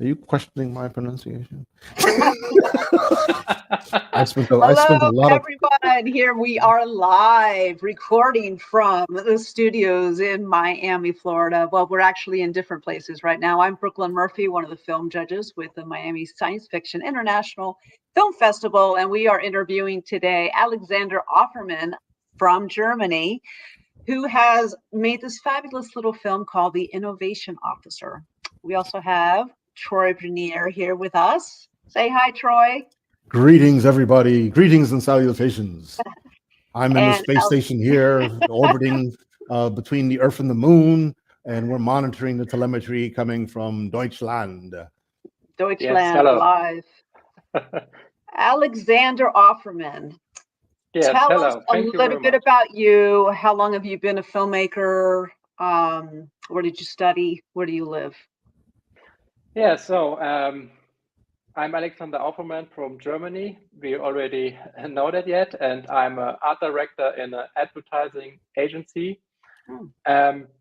Are you questioning my pronunciation? I spent a Hello, lot of. everyone. Here we are live recording from the studios in Miami, Florida. Well, we're actually in different places right now. I'm Brooklyn Murphy, one of the film judges with the Miami Science Fiction International Film Festival, and we are interviewing today Alexander Auffermann from Germany, who has made this fabulous little film called The Innovation Officer. We also have Troy Brunier here with us. Say hi, Troy. Greetings, everybody. Greetings and salutations. I'm in the space station here, orbiting between the Earth and the Moon, and we're monitoring the telemetry coming from Deutschland. Deutschland, yes, live. Alexander Auffermann. Yes, tell us a little bit about you. How long have you been a filmmaker? Where did you study? Where do you live? Yeah, so I'm Alexander Auffermann from Germany. We already know that yet, and I'm an art director in an advertising agency.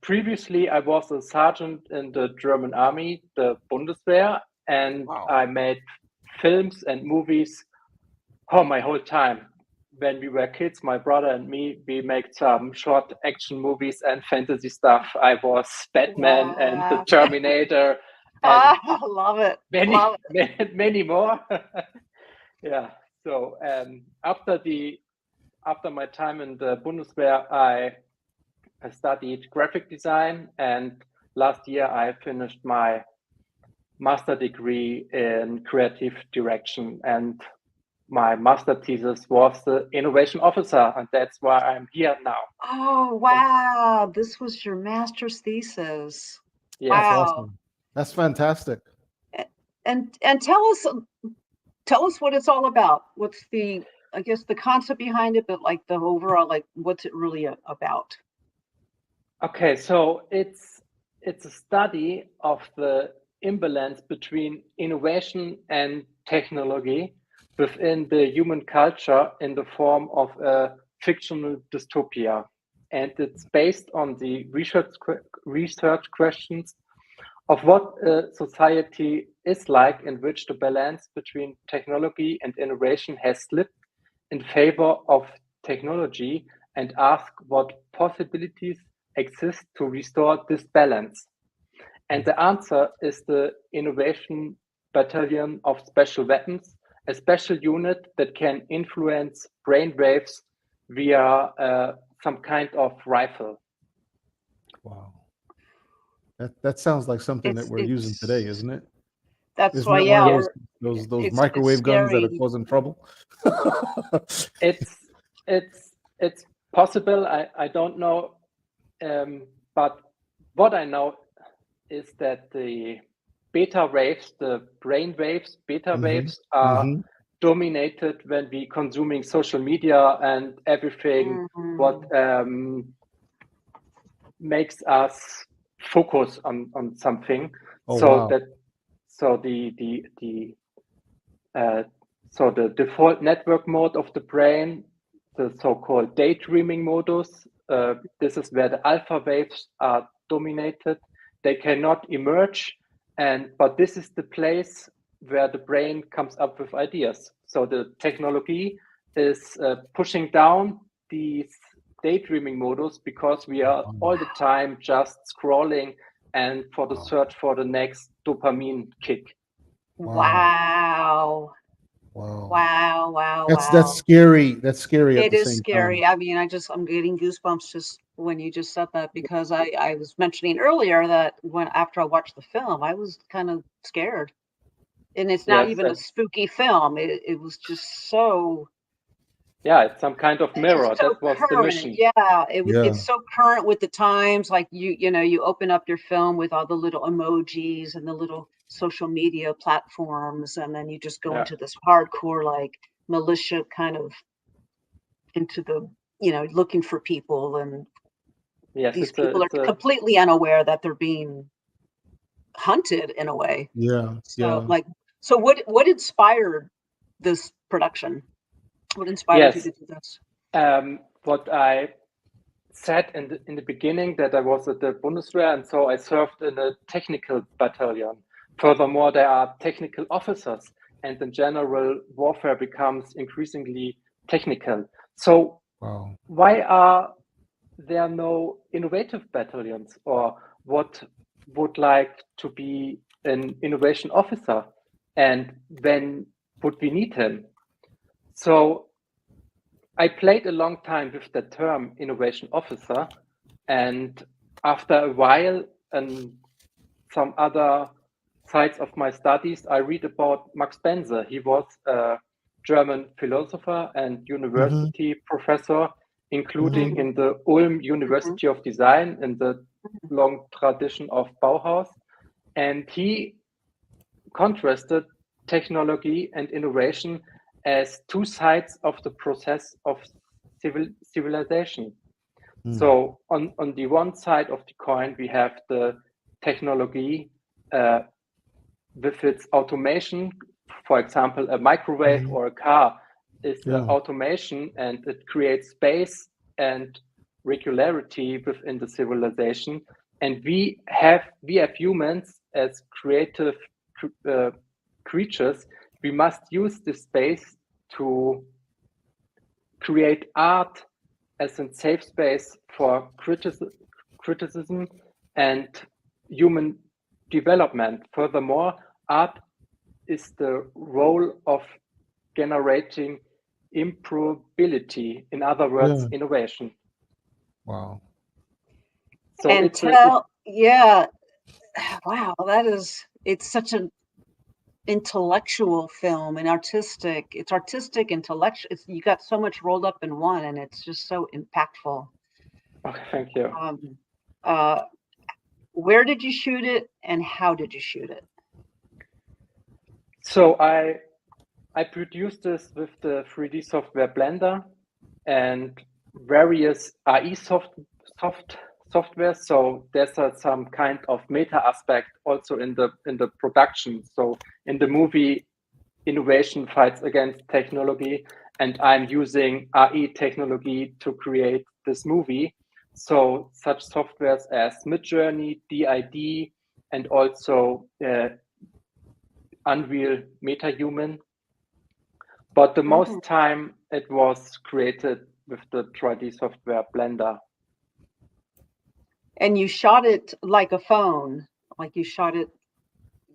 Previously, I was a sergeant in the German army, the Bundeswehr, and I made films and movies my whole time. When we were kids, my brother and me, we made some short action movies and fantasy stuff. I was Batman and the Terminator. I love it. Many more. Yeah. So after my time in the Bundeswehr, I studied graphic design, and last year I finished my master degree in creative direction, and my master thesis was the innovation officer, and that's why I'm here now. Oh, wow. This was your master's thesis. Yes. Wow. That's awesome. That's fantastic. And tell us what it's all about. What's the concept behind it, but like the overall, like what's it really about? Okay, so it's a study of the imbalance between innovation and technology within the human culture in the form of a fictional dystopia. And it's based on the research questions of what a society is like in which the balance between technology and innovation has slipped in favor of technology, and ask what possibilities exist to restore this balance. And the answer is the Innovation Battalion of Special Weapons, a special unit that can influence brain waves via some kind of rifle. Wow. That sounds like something that we're using today, isn't it? That's why, yeah. Those microwave guns that are causing trouble. It's possible. I don't know, but what I know is that the beta waves, the brain waves, waves are dominated when we consuming social media and everything what makes us focus on something. So the default network mode of the brain, the so-called daydreaming modus, this is where the alpha waves are dominated. They cannot emerge, but this is the place where the brain comes up with ideas. So the technology is pushing down these daydreaming modus because we are all the time just scrolling and for the search for the next dopamine kick. Wow. That's scary. That's scary. It is scary. I mean, I'm getting goosebumps just when you just said that, because I was mentioning earlier that after I watched the film, I was kind of scared. And it's not even a spooky film. It was just so. Yeah, it's some kind of mirror. So that was current. the mission. Yeah, it's so current with the times. Like you open up your film with all the little emojis and the little social media platforms, and then you just go into this hardcore like militia kind of into the looking for people, and these people are completely unaware that they're being hunted in a way. So what inspired this production? What inspired you to do this? What I said in the beginning, that I was at the Bundeswehr, and so I served in a technical battalion. Furthermore, there are technical officers, and in general, warfare becomes increasingly technical. So why are there no innovative battalions, or what would like to be an innovation officer, and when would we need him? So I played a long time with the term innovation officer, and after a while and some other sides of my studies, I read about Max Bense. He was a German philosopher and university professor, including in the Ulm University of Design in the long tradition of Bauhaus. And he contrasted technology and innovation as two sides of the process of civilization. So on the one side of the coin, we have the technology with its automation. For example, a microwave or a car is automation, and it creates space and regularity within the civilization. And we have humans as creative creatures. We must use this space to create art as a safe space for criticism and human development. Furthermore, art is the role of generating improvability, in other words, innovation. Wow. So and wow, it's such an intellectual film and artistic. It's artistic, intellectual. You got so much rolled up in one, and it's just so impactful. Okay, thank you. Where did you shoot it, and how did you shoot it? So I produced this with the 3D software Blender and various AI software. So there's some kind of meta aspect also in the production. So in the movie, innovation fights against technology, and I'm using AI technology to create this movie. So such softwares as Midjourney, DID, and also Unreal MetaHuman. But the most time it was created with the 3D software Blender. And you shot it like a phone, like you shot it,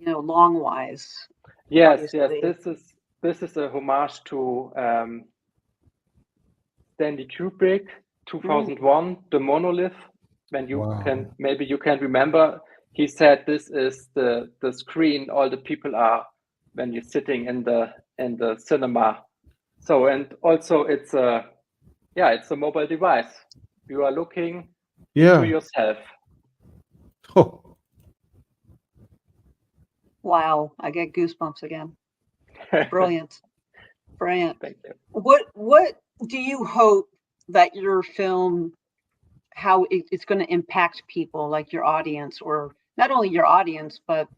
long wise. Yes. This is a homage to Stanley Kubrick, 2001, The Monolith. When you maybe you can remember, he said this is the screen all the people are when you're sitting in the cinema. So, and also it's a mobile device. You are looking to yourself. Oh. Wow, I get goosebumps again. Brilliant. Thank you. What do you hope that your film, how it's going to impact people, like your audience, or not only your audience, but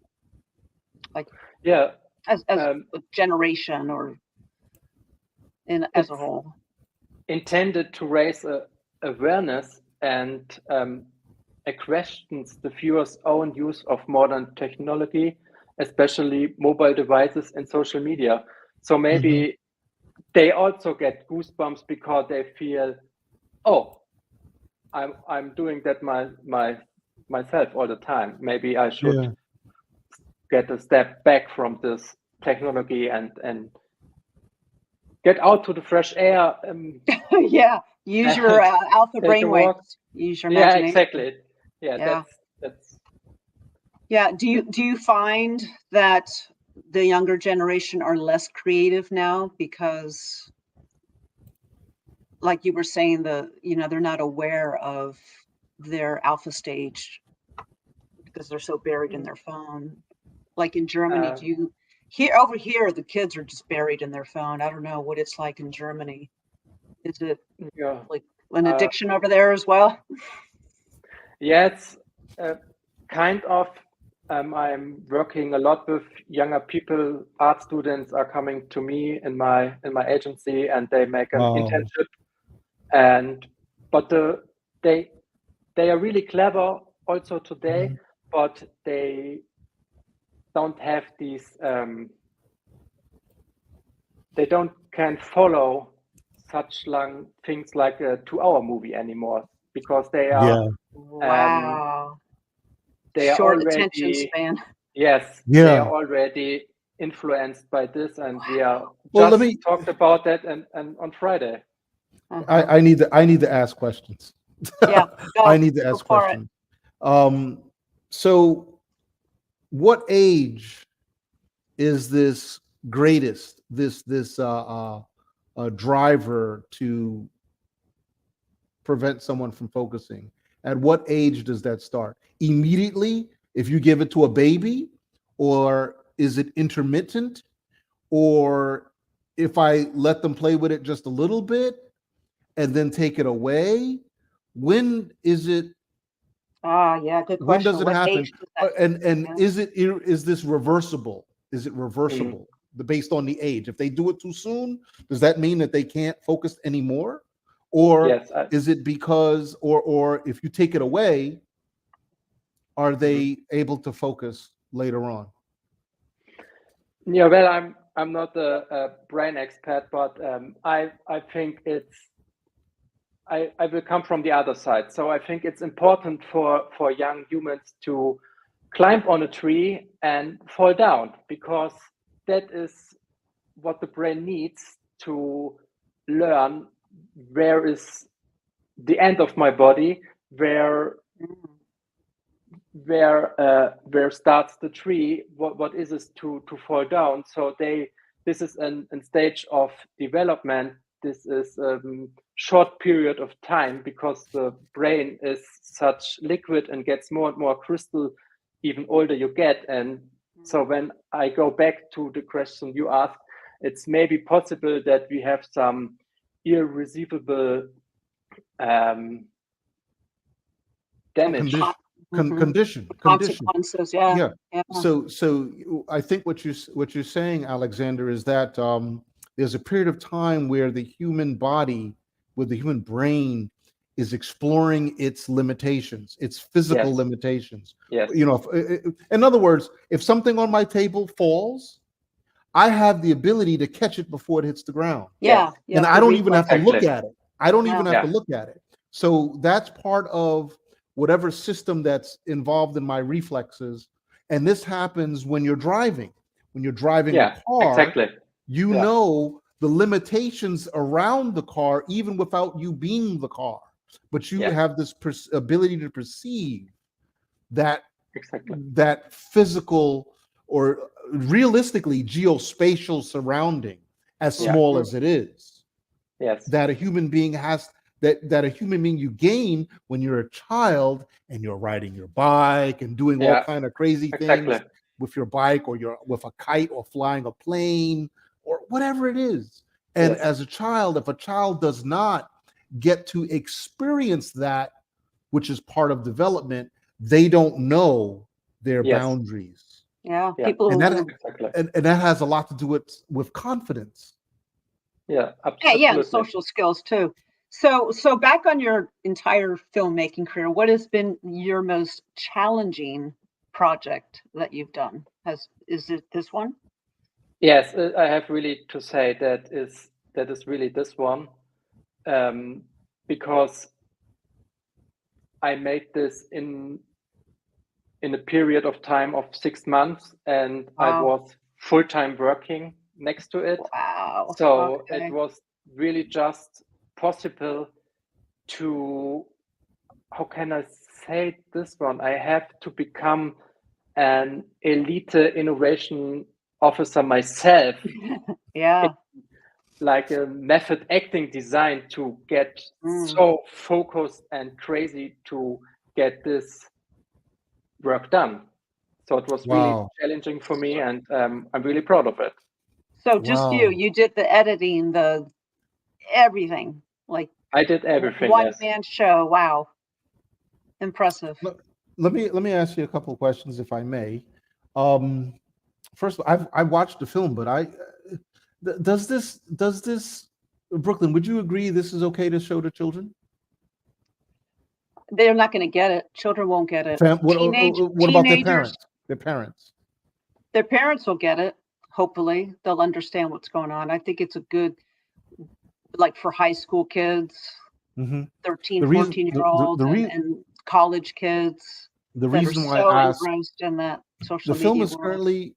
like as a generation or as a whole? Intended to raise awareness and questions the viewer's own use of modern technology, especially mobile devices and social media. So maybe they also get goosebumps because they feel, oh, I'm doing that myself all the time. Maybe I should get a step back from this technology and get out to the fresh air. Use your alpha brainwaves. Use your imagination. Yeah, exactly. That's. Yeah. Do you find that the younger generation are less creative now because, like you were saying, they're not aware of their alpha stage because they're so buried in their phone? Like in Germany, over here the kids are just buried in their phone. I don't know what it's like in Germany. Is it like an addiction over there as well? Yeah, it's kind of. I'm working a lot with younger people. Art students are coming to me in my agency, and they make an internship. But they are really clever also today, but they don't have these. They can follow such long things like a 2-hour movie anymore because they are. Wow. They are Short already, attention span. Yes, they are already influenced by this, and we are talked about that and on Friday. I need to ask questions. Yeah, I need to ask questions. So what age is this greatest, this driver to prevent someone from focusing? At what age does that start? Immediately, if you give it to a baby, or is it intermittent? Or if I let them play with it just a little bit and then take it away, when is it? Yeah, good question. When does it happen? And yeah. is this reversible? Is it reversible based on the age? If they do it too soon, does that mean that they can't focus anymore? Or is it because, or if you take it away, are they able to focus later on? Yeah, well, I'm not a brain expert, but I think I will come from the other side. So I think it's important for young humans to climb on a tree and fall down, because that is what the brain needs to learn where is the end of my body, where starts the tree, what is it to fall down. So this is a stage of development. This is a short period of time, because the brain is such liquid and gets more and more crystal even older you get. And so when I go back to the question you asked, it's maybe possible that we have some irreversible damage. Condition. Consequences, yeah. So I think what you're saying, Alexander, is that there's a period of time where the human body, where the human brain is exploring its limitations, its physical limitations. Yes. You know, in other words, if something on my table falls, I have the ability to catch it before it hits the ground. Yeah. And I don't even have to look at it. I don't even have to look at it. So that's part of whatever system that's involved in my reflexes. And this happens when you're driving. When you're driving a car, you know the limitations around the car, even without you being the car. But you have this ability to perceive that, that physical or realistically geospatial surrounding, as small as it is. That a human being has, that a human being you gain when you're a child and you're riding your bike and doing all kind of crazy things with your bike, or you're with a kite, or flying a plane, or whatever it is. And as a child, if a child does not get to experience that, which is part of development, they don't know their boundaries. People, and that has a lot to do with confidence. Absolutely. And social skills too. So back on your entire filmmaking career, what has been your most challenging project that you've done? Is it this one? Yes, I have really to say that is really this one, because I made this in a period of time of 6 months, and I was full-time working next to it. So it was really just possible to, how can I say this one? I have to become an elite innovation officer myself. Like a method acting design to get so focused and crazy to get this work done. So it was really challenging for me, and I'm really proud of it. So just you did the editing, the everything. Like I did everything. One man show. Wow. Impressive. Let me ask you a couple of questions, if I may. First, I watched the film, but does this Brooklyn, would you agree this is okay to show to children? They're not going to get it. Children won't get it. What about their parents? Their parents. Their parents will get it. Hopefully, they'll understand what's going on. I think it's a good, like for high school kids, 13, 14-year-olds, and college kids. The that reason are why so I asked, engrossed in that social the film media is world. currently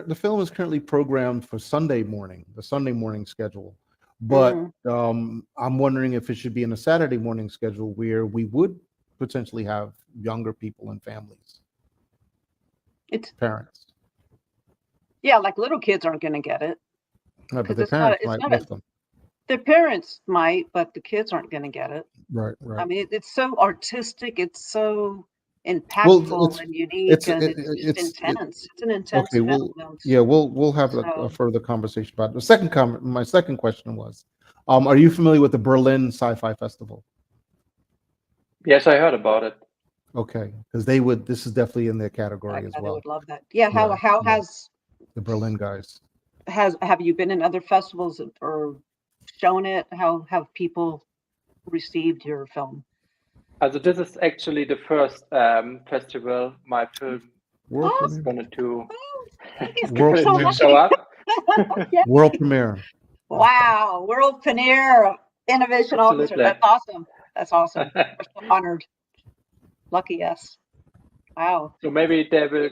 the film is currently programmed for Sunday morning, the Sunday morning schedule. But I'm wondering if it should be in a Saturday morning schedule where we would potentially have younger people and families. It's parents. Yeah, like little kids aren't going to get it. No, but their parents might with them. Their parents might, but the kids aren't going to get it. Right. I mean, it's so artistic. It's so impactful and unique, and it's intense. It's an intense film. We'll have a further conversation about it. The second comment. My second question was, are you familiar with the Berlin Sci-Fi Festival? Yes, I heard about it. Okay, because they would. This is definitely in their category as well. They would love that. Yeah. How has the Berlin guys? Have you been in other festivals or shown it? How have people received your film? Also, this is actually the first festival my film is going to show up. World premiere. Wow, world premiere, innovation officer. That's awesome. That's awesome. We're so honored. Lucky us. Wow. So maybe there will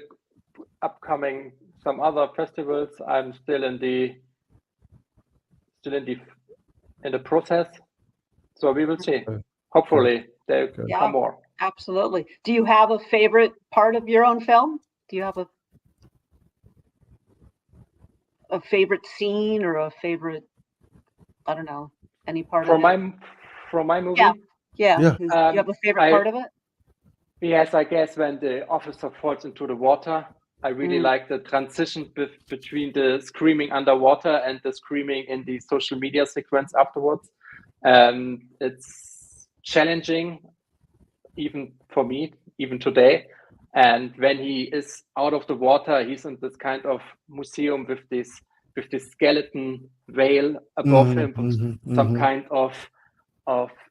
upcoming some other festivals. I'm still in the process. So we will see. Hopefully there come more. Absolutely. Do you have a favorite part of your own film? Do you have a favorite scene or a favorite, I don't know, any part of it? From my movie? Yeah. Do you have a favorite part of it? Yes, I guess when the officer falls into the water, I really like the transition between the screaming underwater and the screaming in the social media sequence afterwards. It's challenging, even for me, even today. And when he is out of the water, he's in this kind of museum with this skeleton whale above him, some kind of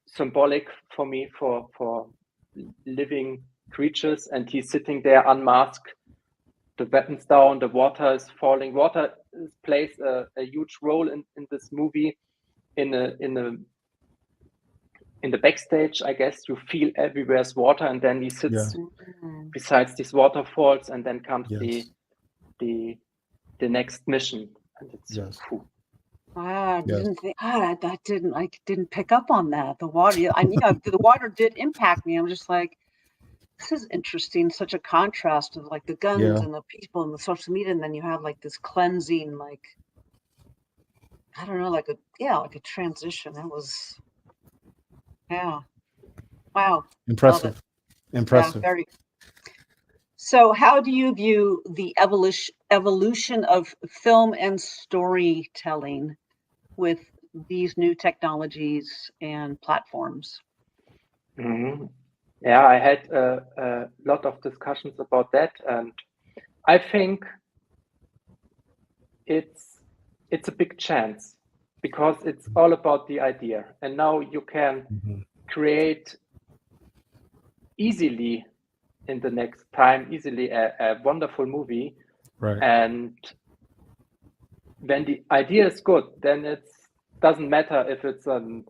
symbolic for me for living creatures, and he's sitting there unmasked, the weapons down, the water is falling. Water plays a huge role in this movie. In the backstage, I guess you feel everywhere's water, and then he sits besides these waterfalls, and then comes the next mission, and it's cool. I didn't think. I didn't pick up on that. The water. The water did impact me. I'm just like, this is interesting. Such a contrast of like the guns and the people and the social media, and then you have like this cleansing, like I don't know, like a transition. That was, wow, impressive. Yeah, very. So, how do you view the evolution of film and storytelling with these new technologies and platforms? Yeah, I had a lot of discussions about that, and I think it's a big chance because it's all about the idea, and now you can create easily in the next time a wonderful movie, and when the idea is good, then it doesn't matter if it's an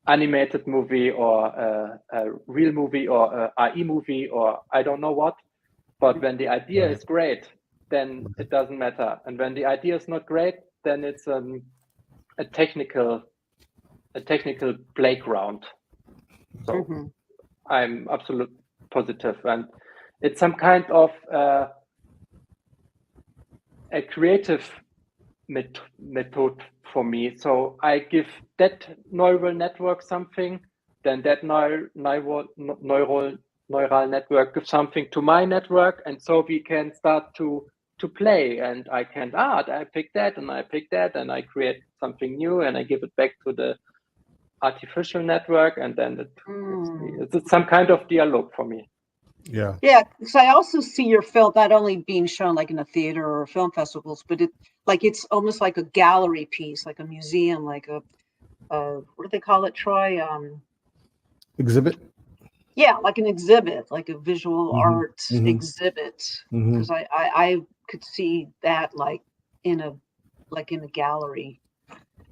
animated movie or a real movie or a IE movie or I don't know what, but when the idea is great, then it doesn't matter, and when the idea is not great, then it's a technical playground. So I'm absolutely positive, and it's some kind of a creative method for me. So I give that neural network something, then that neural network gives something to my network, and so we can start to play, and I can I pick that and I pick that and I create something new and I give it back to the artificial network, and then it's some kind of dialogue for me. Yeah, because I also see your film not only being shown like in a theater or film festivals, but it's almost like a gallery piece, like a museum, like a what do they call it, Troy? Exhibit. Yeah, like an exhibit, like a visual art exhibit. Because I could see that like in a gallery,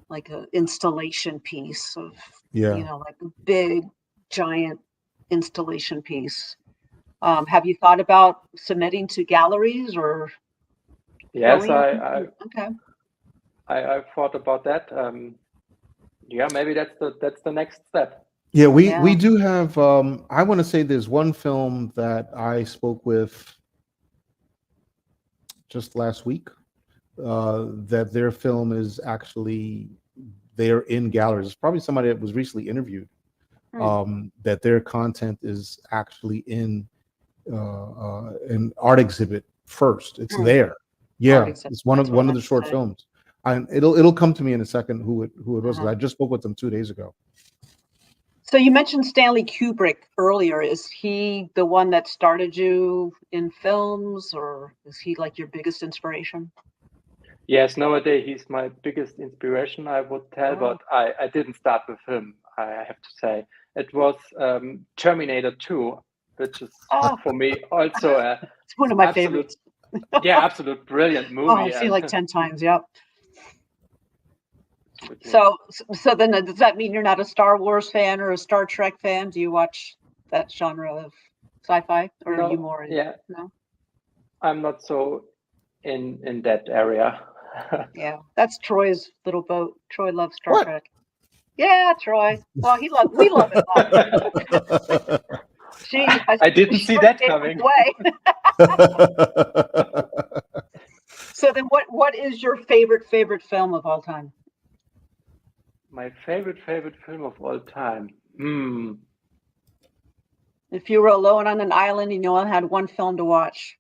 like an installation piece of, like a big giant installation piece. Have you thought about submitting to galleries or? Yes, Okay. I thought about that. Yeah, maybe that's the next step. Yeah, we do have. I want to say there's one film that I spoke with just last week. That their film is actually they're in galleries. It's probably somebody that was recently interviewed. That their content is actually in an art exhibit first. It's there. Yeah, it's one of the short films. It'll come to me in a second who it was. I just spoke with them 2 days ago. So you mentioned Stanley Kubrick earlier. Is he the one that started you in films, or is he like your biggest inspiration? Yes, nowadays he's my biggest inspiration, I would tell, but I didn't start with him, I have to say. It was Terminator 2, which is for me also it's one of my favorites. Absolute brilliant movie. I've seen like 10 times, yep. So then does that mean you're not a Star Wars fan or a Star Trek fan? Do you watch that genre of sci-fi, or are you more in, no? I'm not so in that area. Yeah, that's Troy's little boat. Troy loves Star Trek. Yeah, Troy. Well, we love it. I didn't see that coming. So then what is your favorite film of all time? My favorite film of all time. If you were alone on an island and you only had one film to watch.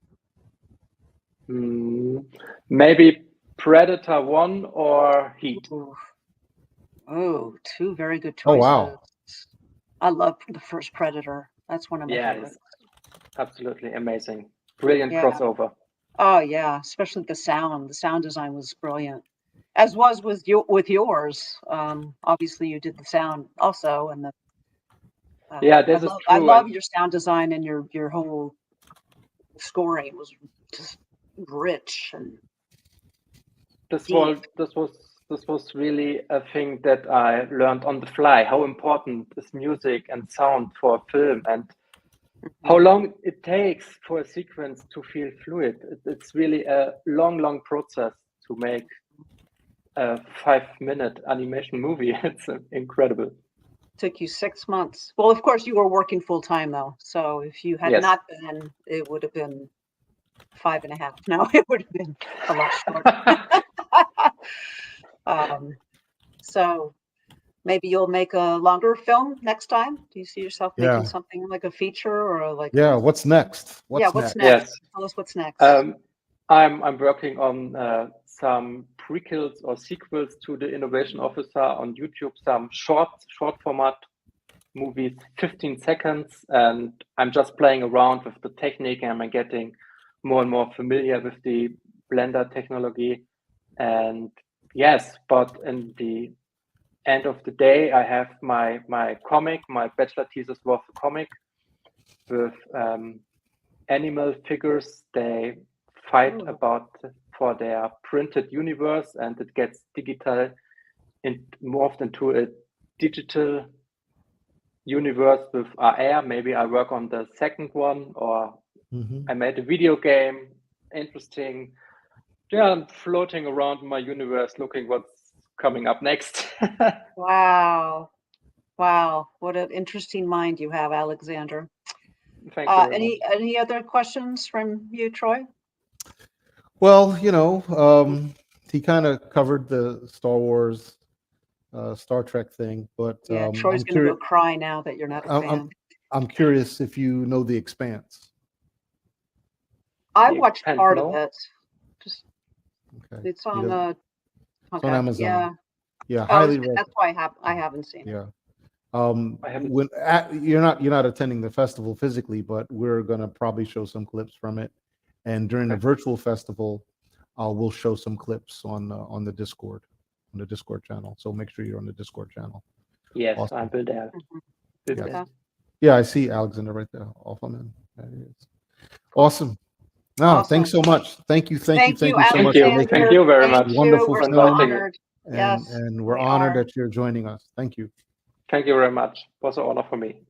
Maybe Predator 1 or Heat. Oh, two very good choices. Oh, wow. I love the first Predator. That's one of my favorites. Absolutely amazing. Brilliant crossover. Oh, yeah, especially the sound. The sound design was brilliant, as was with yours. Obviously, you did the sound also, and the I love your sound design, and your whole scoring was just rich and this was really a thing that I learned on the fly, how important is music and sound for a film, and how long it takes for a sequence to feel fluid. It's really a long process to make a 5-minute animation movie. It's incredible. Took you 6 months. Well, of course, you were working full time though. So if you had not been, it would have been 5.5. No, it would have been a lot shorter. So maybe you'll make a longer film next time. Do you see yourself making something like a feature or like? Yeah. What's next? What's next? Yes. Tell us what's next. I'm working on some prequels or sequels to the Innovation Officer on YouTube. Some short format movies, 15 seconds, and I'm just playing around with the technique, and I'm getting more and more familiar with the Blender technology. And yes, but in the end of the day, I have my comic. My bachelor thesis was a comic with animal figures. They fight for their printed universe, and it gets digital and morphed into a digital universe with AR. Maybe I work on the second one, or I made a video game. Interesting. Yeah, I'm floating around my universe, looking what's coming up next. Wow, what an interesting mind you have, Alexander. Thank you very much. Any other questions from you, Troy? Well, he kind of covered the Star Wars, Star Trek thing, but Troy's going to go cry now that you're not a fan. I'm curious if you know The Expanse. I watched part of it. It's on it's on Amazon. Yeah, highly. That's why I haven't seen it. Yeah. When you're not attending the festival physically, but we're gonna probably show some clips from it, and during the virtual festival, we'll show some clips on the Discord channel. So make sure you're on the Discord channel. Yes, awesome. I will there. Yeah, I see Alexander right there. Auffermann. Awesome. No, Awesome. thanks so much. Thank you so much for Alexander. making Thank you very much. Wonderful We're film. so honored. And we're honored that you're joining us. Thank you. Thank you very much. It was an honor for me.